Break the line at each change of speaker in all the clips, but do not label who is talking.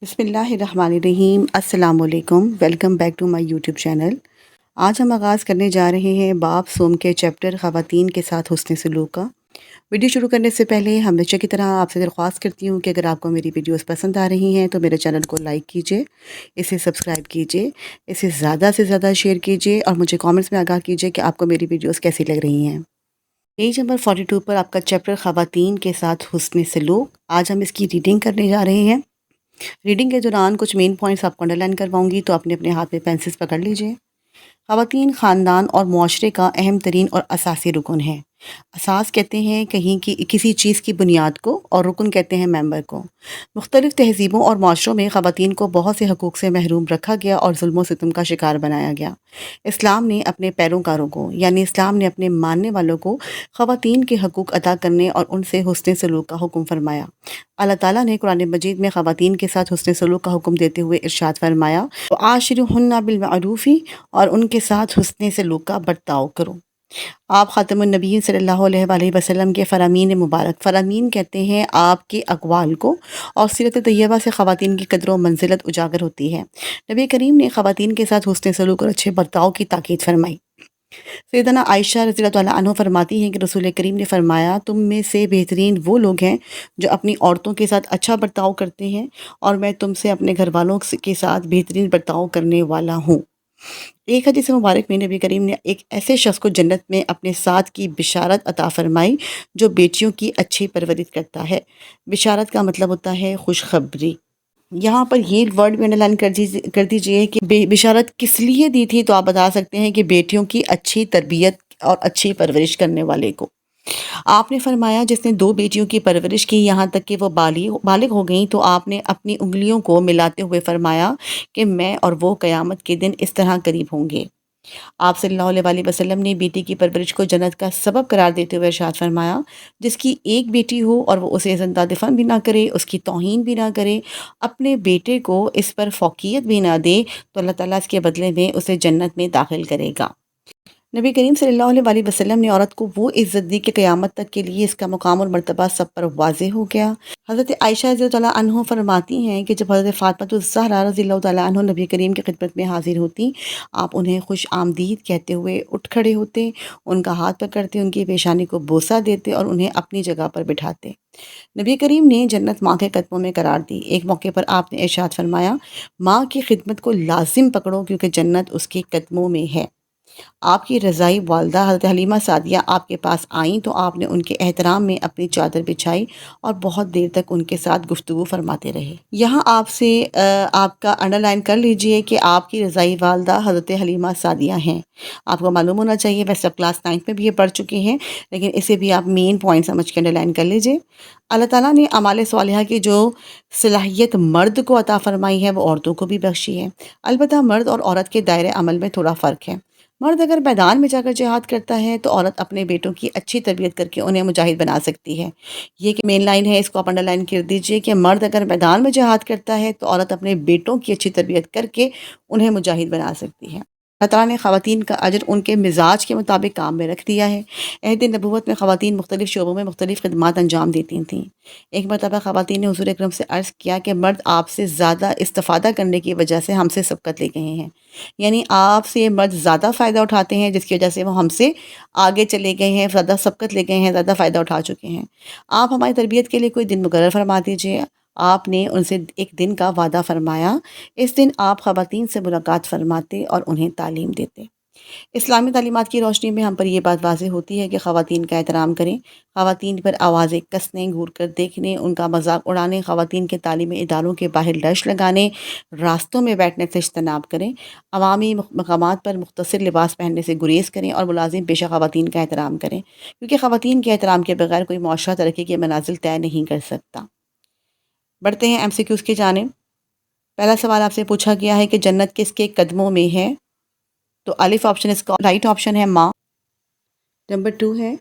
بسم اللہ الرحمن الرحیم۔ السلام علیکم، welcome back to my YouTube channel. آج ہم آغاز کرنے جا رہے ہیں باب سوم کے چیپٹر خواتین کے ساتھ حسن سلوک کا۔ ویڈیو شروع کرنے سے پہلے ہمیشہ کی طرح آپ سے درخواست کرتی ہوں کہ اگر آپ کو میری ویڈیوز پسند آ رہی ہیں تو میرے چینل کو لائک کیجئے، اسے سبسکرائب کیجئے، اسے زیادہ سے زیادہ شیئر کیجئے اور مجھے کامنٹس میں آگاہ کیجئے کہ آپ کو میری ویڈیوز کیسی لگ رہی ہیں۔ پیج نمبر 42 پر آپ کا چیپٹر خواتین کے ساتھ حسن سلوک۔ آج ہم اس کی ریڈنگ کرنے جا رہے ہیں۔ ریڈنگ کے دوران کچھ مین پوائنٹس آپ کو انڈرلائن کرواؤں گی، تو اپنے اپنے ہاتھ میں پینسلز پکڑ لیجئے۔ خواتین خاندان اور معاشرے کا اہم ترین اور اساسی رکن ہے۔ اساس کہتے ہیں کہیں کی کسی چیز کی بنیاد کو، اور رکن کہتے ہیں ممبر کو۔ مختلف تہذیبوں اور معاشروں میں خواتین کو بہت سے حقوق سے محروم رکھا گیا اور ظلم و ستم کا شکار بنایا گیا۔ اسلام نے اپنے پیروکاروں کو، یعنی اسلام نے اپنے ماننے والوں کو خواتین کے حقوق ادا کرنے اور ان سے حسن سلوک کا حکم فرمایا۔ اللہ تعالیٰ نے قرآن مجید میں خواتین کے ساتھ حسن سلوک کا حکم دیتے ہوئے ارشاد فرمایا، وَعَاشِرُوهُنَّ بِالْمَعْرُوفِ، اور ان کے ساتھ حسن سلوک کا برتاؤ کرو۔ آپ خاتم النبیین صلی اللہ علیہ وآلہ وسلم کے فرامین مبارک، فرامین کہتے ہیں آپ کے اقوال کو، اور سیرت طیبہ سے خواتین کی قدر و منزلت اجاگر ہوتی ہے۔ نبی کریم نے خواتین کے ساتھ حسن سلوک اور اچھے برتاؤ کی تاکید فرمائی۔ سیدنا عائشہ رضی اللہ تعالیٰ عنہ فرماتی ہیں کہ رسول کریم نے فرمایا، تم میں سے بہترین وہ لوگ ہیں جو اپنی عورتوں کے ساتھ اچھا برتاؤ کرتے ہیں، اور میں تم سے اپنے گھر والوں کے ساتھ بہترین برتاؤ کرنے والا ہوں۔ ایک حدیث مبارک میں نبی کریم نے ایک ایسے شخص کو جنت میں اپنے ساتھ کی بشارت عطا فرمائی جو بیٹیوں کی اچھی پرورش کرتا ہے۔ بشارت کا مطلب ہوتا ہے خوشخبری۔ یہاں پر یہ ورڈ بھی انڈرلائن کر دیجئے کہ بشارت کس لیے دی تھی، تو آپ بتا سکتے ہیں کہ بیٹیوں کی اچھی تربیت اور اچھی پرورش کرنے والے کو۔ آپ نے فرمایا جس نے 2 بیٹیوں کی پرورش کی یہاں تک کہ وہ بالغ ہو گئیں، تو آپ نے اپنی انگلیوں کو ملاتے ہوئے فرمایا کہ میں اور وہ قیامت کے دن اس طرح قریب ہوں گے۔ آپ صلی اللہ علیہ وآلہ وسلم نے بیٹی کی پرورش کو جنت کا سبب قرار دیتے ہوئے ارشاد فرمایا، جس کی ایک بیٹی ہو اور وہ اسے زندہ دفن بھی نہ کرے، اس کی توہین بھی نہ کرے، اپنے بیٹے کو اس پر فوقیت بھی نہ دے، تو اللہ تعالیٰ اس کے بدلے میں اسے جنت میں داخل کرے گا۔ نبی کریم صلی اللہ علیہ وآلہ وسلم نے عورت کو وہ عزت دی کہ قیامت تک کے لیے اس کا مقام اور مرتبہ سب پر واضح ہو گیا۔ حضرت عائشہ رضی اللہ عنہ فرماتی ہیں کہ جب حضرت فاطمہ الزہرا رضی اللہ تعالیٰ عنہ نبی کریم کی خدمت میں حاضر ہوتی، آپ انہیں خوش آمدید کہتے ہوئے اٹھ کھڑے ہوتے، ان کا ہاتھ پکڑتے، ان کی پیشانی کو بوسہ دیتے اور انہیں اپنی جگہ پر بٹھاتے۔ نبی کریم نے جنت ماں کے قدموں میں قرار دی۔ ایک موقع پر آپ نے ارشاد فرمایا، ماں کی خدمت کو لازم پکڑو کیونکہ جنت اس کے قدموں میں ہے۔ آپ کی رضائی والدہ حضرت حلیمہ سعدیہ آپ کے پاس آئیں تو آپ نے ان کے احترام میں اپنی چادر بچھائی اور بہت دیر تک ان کے ساتھ گفتگو فرماتے رہے۔ یہاں آپ سے آپ کا انڈرلائن کر لیجئے کہ آپ کی رضائی والدہ حضرت حلیمہ سعدیہ ہیں۔ آپ کو معلوم ہونا چاہیے، ویسے آپ کلاس 9 میں بھی یہ پڑھ چکے ہیں، لیکن اسے بھی آپ مین پوائنٹ سمجھ کے انڈرلائن کر لیجئے۔ اللہ تعالیٰ نے اعمال صالحہ کی جو صلاحیت مرد کو عطا فرمائی ہے وہ عورتوں کو بھی بخشی ہے۔ البتہ مرد اور عورت کے دائرۂ عمل میں تھوڑا فرق ہے۔ مرد اگر میدان میں جا کر جہاد کرتا ہے تو عورت اپنے بیٹوں کی اچھی تربیت کر کے انہیں مجاہد بنا سکتی ہے۔ یہ کہ مین لائن ہے، اس کو آپ انڈرلائن کر دیجئے کہ مرد اگر میدان میں جہاد کرتا ہے تو عورت اپنے بیٹوں کی اچھی تربیت کر کے انہیں مجاہد بنا سکتی ہے۔ اللہ تعالیٰ نے خواتین کا اجر ان کے مزاج کے مطابق کام میں رکھ دیا ہے۔ عہد نبوت میں خواتین مختلف شعبوں میں مختلف خدمات انجام دیتی تھیں۔ ایک مرتبہ خواتین نے حضور اکرم سے عرض کیا کہ مرد آپ سے زیادہ استفادہ کرنے کی وجہ سے ہم سے سبقت لے گئے ہیں، یعنی آپ سے مرد زیادہ فائدہ اٹھاتے ہیں جس کی وجہ سے وہ ہم سے آگے چلے گئے ہیں، زیادہ سبقت لے گئے ہیں، زیادہ فائدہ اٹھا چکے ہیں۔ آپ ہماری تربیت کے لیے کوئی دن مقرر فرما دیجیے۔ آپ نے ان سے ایک دن کا وعدہ فرمایا۔ اس دن آپ خواتین سے ملاقات فرماتے اور انہیں تعلیم دیتے۔ اسلامی تعلیمات کی روشنی میں ہم پر یہ بات واضح ہوتی ہے کہ خواتین کا احترام کریں، خواتین پر آوازیں کسنے، گھور کر دیکھنے، ان کا مذاق اڑانے، خواتین کے تعلیمی اداروں کے باہر رش لگانے، راستوں میں بیٹھنے سے اجتناب کریں، عوامی مقامات پر مختصر لباس پہننے سے گریز کریں، اور ملازم پیشہ خواتین کا احترام کریں، کیونکہ خواتین کے احترام کے بغیر کوئی معاشرہ ترقی کے منازل طے نہیں کر سکتا۔ بڑھتے ہیں MCQs کی جانب۔ پہلا سوال آپ سے پوچھا گیا ہے کہ جنت کس کے قدموں میں ہے، تو الف آپشن اس کا رائٹ آپشن ہے، ماں۔ نمبر 2 ہے،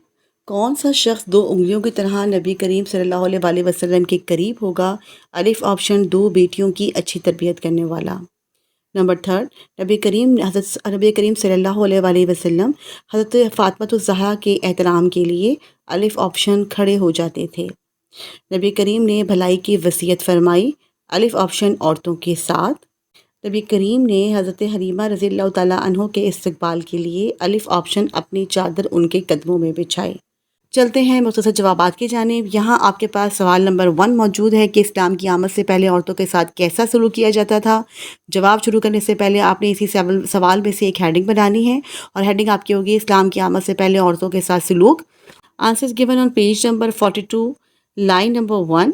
کون سا شخص 2 انگلیوں کی طرح نبی کریم صلی اللہ علیہ وآلہ وسلم کے قریب ہوگا، الف آپشن 2 بیٹیوں کی اچھی تربیت کرنے والا۔ نمبر 3، نبی کریم صلی اللہ علیہ وآلہ وسلم حضرت فاطمہ الزہرا کے احترام کے لیے الف آپشن کھڑے ہو جاتے تھے۔ نبی کریم نے بھلائی کی وصیت فرمائی، الف آپشن عورتوں کے ساتھ. نبی کریم نے حضرت حلیمہ رضی اللہ تعالیٰ عنہ کے استقبال کے لیے الف آپشن اپنی چادر ان کے قدموں میں بچھائی. چلتے ہیں مختصر جوابات کی جانب. یہاں آپ کے پاس سوال نمبر 1 موجود ہے کہ اسلام کی آمد سے پہلے عورتوں کے ساتھ کیسا سلوک کیا جاتا تھا. جواب شروع کرنے سے پہلے آپ نے اسی سوال میں سے ایک ہیڈنگ بنانی ہے اور ہیڈنگ آپ کی ہوگی اسلام کی آمد سے پہلے عورتوں کے ساتھ سلوک. Answers given on page number 42 line number 1.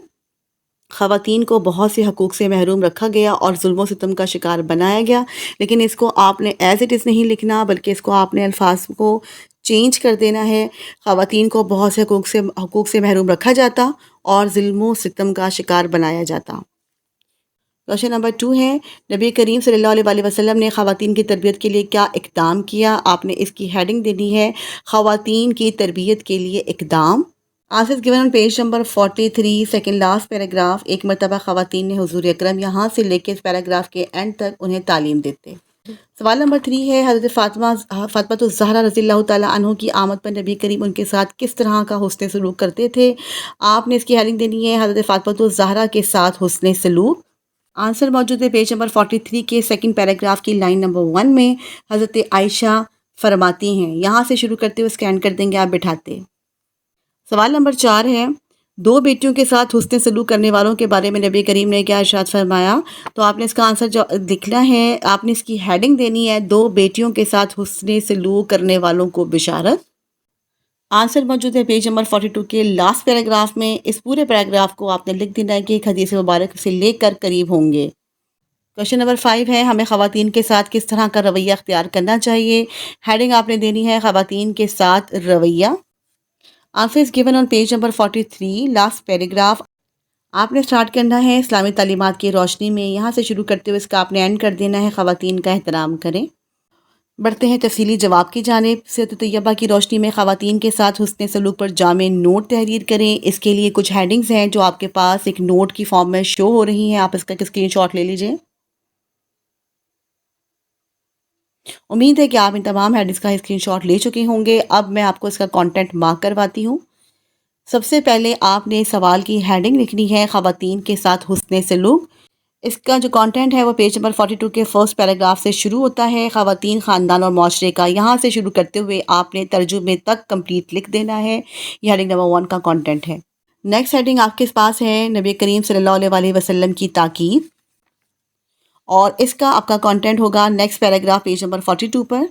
خواتین کو بہت سے حقوق سے محروم رکھا گیا اور ظلم و ستم کا شکار بنایا گیا، لیکن اس کو آپ نے ایز اٹ از نہیں لکھنا بلکہ اس کو آپ نے الفاظ کو چینج کر دینا ہے. خواتین کو بہت سے حقوق سے محروم رکھا جاتا اور ظلم و ستم کا شکار بنایا جاتا. کوشچن نمبر 2 ہے نبی کریم صلی اللہ علیہ وسلم نے خواتین کی تربیت کے لیے کیا اقدام کیا. آپ نے اس کی ہیڈنگ دینی ہے خواتین کی تربیت کے لیے اقدام. Answers given on page number 43 second last paragraph. ایک مرتبہ خواتین نے حضور اکرم یہاں سے لے کے اس پیراگراف کے اینڈ تک انہیں تعلیم دیتے. سوال نمبر 3 ہے حضرت فاطمہ الزہرا رضی اللہ تعالیٰ عنہ کی آمد پر نبی کریم ان کے ساتھ کس طرح کا حسن سلوک کرتے تھے. آپ نے اس کی ہیڈنگ دینی ہے حضرت فاطمہ الزہرا کے ساتھ حسن سلوک. آنسر موجود ہے پیج نمبر 43 کے سیکنڈ پیراگراف کی لائن نمبر 1 میں. حضرت عائشہ فرماتی ہیں، یہاں سے شروع کرتے ہوئے اسکین کر دیں گے آپ بٹھاتے. سوال نمبر 4 ہے 2 بیٹیوں کے ساتھ حسن سلوک کرنے والوں کے بارے میں نبی کریم نے کیا ارشاد فرمایا. تو آپ نے اس کا آنسر لکھنا ہے. آپ نے اس کی ہیڈنگ دینی ہے 2 بیٹیوں کے ساتھ حسن سلوک کرنے والوں کو بشارت. آنسر موجود ہے پیج نمبر 42 کے لاسٹ پیراگراف میں. اس پورے پیراگراف کو آپ نے لکھ دینا ہے کہ ایک حدیث مبارک سے لے کر قریب ہوں گے. کوشچن نمبر 5 ہے ہمیں خواتین کے ساتھ کس طرح کا رویہ اختیار کرنا چاہیے. ہیڈنگ آپ نے دینی ہے خواتین کے ساتھ رویہ. Answer given on page number 43 last paragraph. آپ نے سٹارٹ کرنا ہے اسلامی تعلیمات کی روشنی میں. یہاں سے شروع کرتے ہوئے اس کا آپ نے اینڈ کر دینا ہے خواتین کا احترام کریں. بڑھتے ہیں تفصیلی جواب کی جانب. سیرت طیبہ کی روشنی میں خواتین کے ساتھ حسن سلوک پر جامع نوٹ تحریر کریں. اس کے لیے کچھ ہیڈنگز ہیں جو آپ کے پاس ایک نوٹ کی فارم میں شو ہو رہی ہیں. آپ اس کا اسکرین شاٹ لے لیجئے. امید ہے کہ آپ ان تمام ہیڈنگز کا اسکرین شاٹ لے چکے ہوں گے. اب میں آپ کو اس کا کانٹینٹ مارک کرواتی ہوں. سب سے پہلے آپ نے سوال کی ہیڈنگ لکھنی ہے خواتین کے ساتھ حسن سلوک. اس کا جو کانٹینٹ ہے وہ پیج نمبر 42 کے فرسٹ پیراگراف سے شروع ہوتا ہے خواتین، خاندان اور معاشرے کا. یہاں سے شروع کرتے ہوئے آپ نے ترجمے تک کمپلیٹ لکھ دینا ہے. یہ ہیڈنگ نمبر 1 کا کانٹینٹ ہے. نیکسٹ ہیڈنگ آپ کے پاس ہے نبی کریم صلی اللہ علیہ وسلم کی تاکید، اور اس کا آپ کا کانٹینٹ ہوگا نیکسٹ پیراگراف پیج نمبر 42 پر.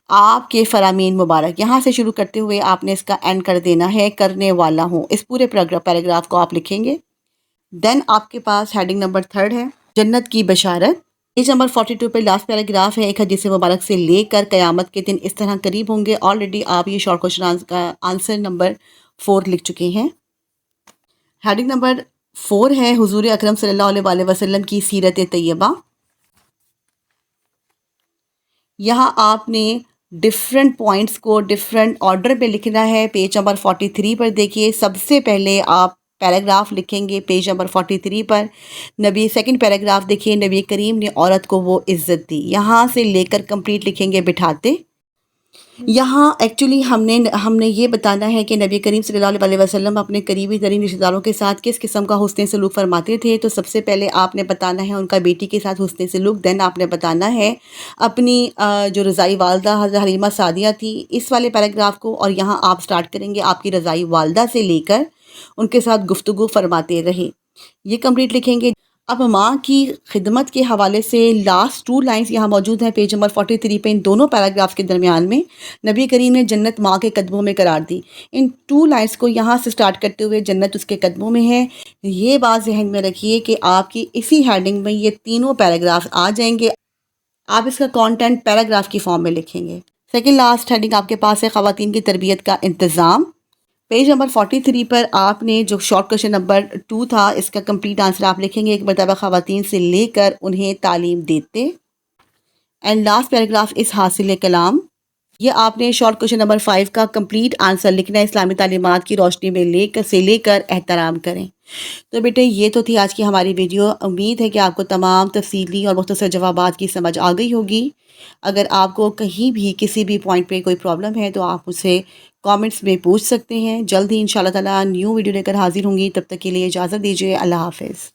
آپ کے فرامین مبارک. یہاں سے شروع کرتے ہوئے آپ نے اس کا اینڈ کر دینا ہے کرنے والا ہوں. اس پورے پیراگراف کو آپ لکھیں گے. دین آپ کے پاس ہیڈنگ نمبر 3 ہے جنت کی بشارت. پیج نمبر 42 پہ لاسٹ پیراگراف ہے ایک حدیث مبارک سے لے کر قیامت کے دن اس طرح قریب ہوں گے. آلریڈی آپ یہ شارٹ کوشچن کا آنسر نمبر 4 لکھ چکے ہیں. ہیڈنگ نمبر 4 ہے حضور اکرم صلی اللہ علیہ وسلم کی سیرت طیبہ. یہاں آپ نے ڈفرینٹ پوائنٹس کو ڈفرینٹ آرڈر پہ لکھنا ہے. پیج نمبر 43 پر دیکھیے سب سے پہلے آپ پیراگراف لکھیں گے پیج نمبر 43 پر. سیکنڈ پیراگراف دیکھیے نبی کریم نے عورت کو وہ عزت دی. یہاں سے لے کر کمپلیٹ لکھیں گے بٹھاتے. یہاں ایکچولی ہم نے یہ بتانا ہے کہ نبی کریم صلی اللہ علیہ وسلم اپنے قریبی ترین رشتہ داروں کے ساتھ کس قسم کا حسن سلوک فرماتے تھے. تو سب سے پہلے آپ نے بتانا ہے ان کا بیٹی کے ساتھ حسن سلوک. دین آپ نے بتانا ہے اپنی جو رضائی والدہ حضرت حلیمہ سعدیہ تھی اس والے پیراگراف کو، اور یہاں آپ سٹارٹ کریں گے آپ کی رضائی والدہ سے لے کر ان کے ساتھ گفتگو فرماتے رہے. یہ کمپلیٹ لکھیں گے. اب ماں کی خدمت کے حوالے سے لاسٹ 2 لائنز یہاں موجود ہیں پیج نمبر 43 پہ. ان دونوں پیراگراف کے درمیان میں نبی کریم نے جنت ماں کے قدموں میں قرار دی. ان 2 لائنز کو یہاں سے سٹارٹ کرتے ہوئے جنت اس کے قدموں میں ہے. یہ بات ذہن میں رکھیے کہ آپ کی اسی ہیڈنگ میں یہ تینوں پیراگراف آ جائیں گے. آپ اس کا کانٹینٹ پیراگراف کی فارم میں لکھیں گے. سیکنڈ لاسٹ ہیڈنگ آپ کے پاس ہے خواتین کی تربیت کا انتظام. پیج نمبر 43 پر آپ نے جو شارٹ کوشچن نمبر 2 تھا اس کا کمپلیٹ آنسر آپ لکھیں گے. ایک مرتبہ خواتین سے لے کر انہیں تعلیم دیتے. اینڈ لاسٹ پیراگراف اس حاصل کلام. یہ آپ نے شارٹ کوشچن نمبر 5 کا کمپلیٹ آنسر لکھنا ہے اسلامی تعلیمات کی روشنی میں لے کر احترام کریں. تو بیٹے یہ تو تھی آج کی ہماری ویڈیو. امید ہے کہ آپ کو تمام تفصیلی اور مختصر جوابات کی سمجھ آ گئی ہوگی. اگر آپ کو کہیں بھی کسی بھی پوائنٹ پہ کوئی پرابلم ہے تو آپ مجھ سے کامنٹس میں پوچھ سکتے ہیں. جلد ہی انشاءاللہ تعالیٰ نیو ویڈیو لے کر حاضر ہوں گی. تب تک کے لیے اجازت دیجیے. اللہ حافظ.